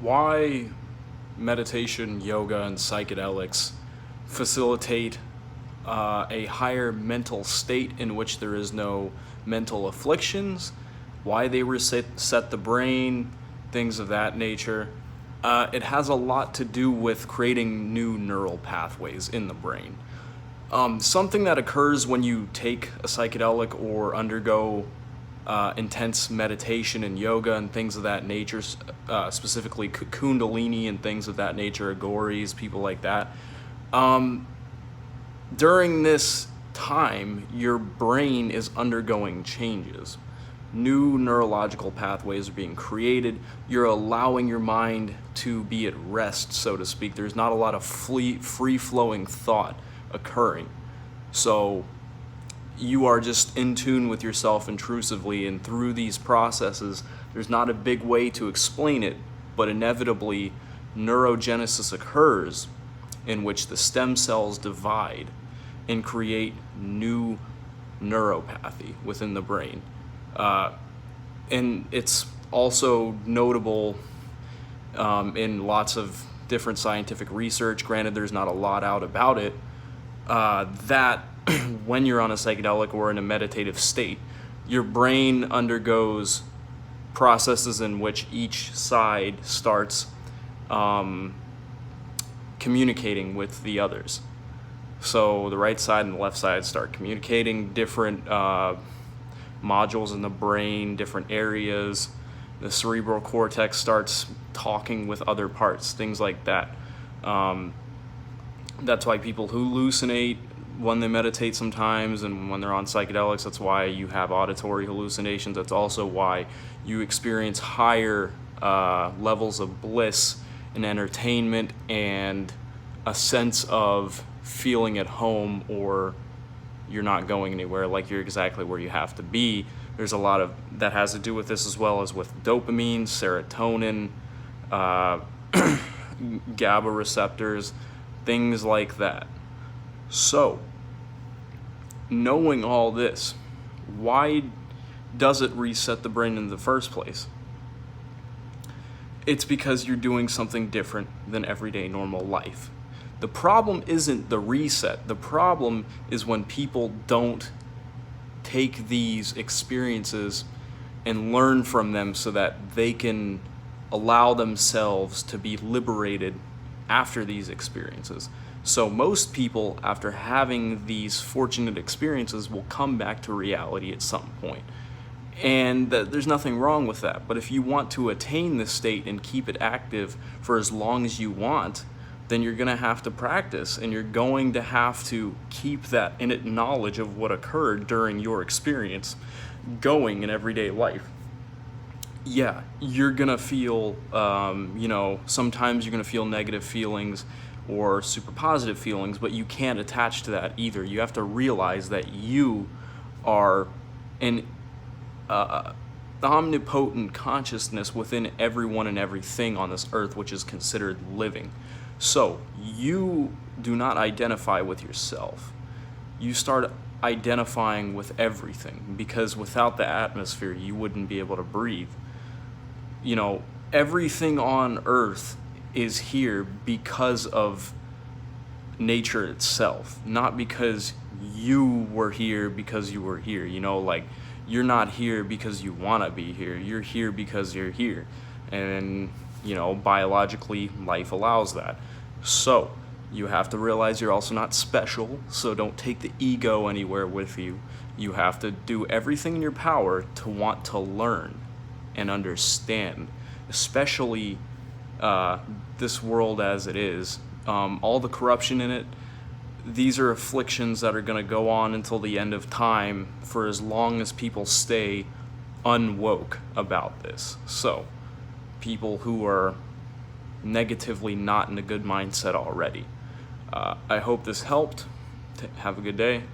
why meditation, yoga, and psychedelics facilitate a higher mental state in which there is no mental afflictions, why they reset the brain, things of that nature. It has a lot to do with creating new neural pathways in the brain. Something that occurs when you take a psychedelic or undergo intense meditation and yoga and things of that nature, specifically kundalini and things of that nature, agoris, people like that. During this time, your brain is undergoing changes. New neurological pathways are being created. You're allowing your mind to be at rest, so to speak. There's not a lot of free-flowing thought occurring. So you are just in tune with yourself intrusively, and through these processes, there's not a big way to explain it, but inevitably neurogenesis occurs in which the stem cells divide and create new neuropathy within the brain. And it's also notable in lots of different scientific research, granted there's not a lot out about it, that when you're on a psychedelic or in a meditative state, your brain undergoes processes in which each side starts communicating with the others. So the right side and the left side start communicating, different modules in the brain, different areas. The cerebral cortex starts talking with other parts, things like that. That's why people hallucinate when they meditate sometimes, and when they're on psychedelics, that's why you have auditory hallucinations. That's also why you experience higher levels of bliss and entertainment and a sense of feeling at home, or you're not going anywhere, like you're exactly where you have to be. There's a lot of that has to do with this, as well as with dopamine, serotonin, GABA receptors, things like that. So, knowing all this, why does it reset the brain in the first place? It's because you're doing something different than everyday normal life. The problem isn't the reset. The problem is when people don't take these experiences and learn from them so that they can allow themselves to be liberated after these experiences. So most people, after having these fortunate experiences, will come back to reality at some point. And there's nothing wrong with that. But if you want to attain this state and keep it active for as long as you want, then you're going to have to practice, and you're going to have to keep that innate knowledge of what occurred during your experience going in everyday life. Yeah, you're going to feel, sometimes you're going to feel negative feelings or super positive feelings, but you can't attach to that either. You have to realize that you are an omnipotent consciousness within everyone and everything on this earth, which is considered living. So you do not identify with yourself. You start identifying with everything, because without the atmosphere, you wouldn't be able to breathe. Everything on earth is here because of nature itself, not because you were here because you were here. You're not here because you want to be here. You're here because you're here. And, biologically, life allows that. So, you have to realize you're also not special, so don't take the ego anywhere with you. You have to do everything in your power to want to learn and understand, especially this world as it is. All the corruption in it, these are afflictions that are going to go on until the end of time, for as long as people stay unwoke about this. So, people who are negatively not in a good mindset already. I hope this helped. Have a good day.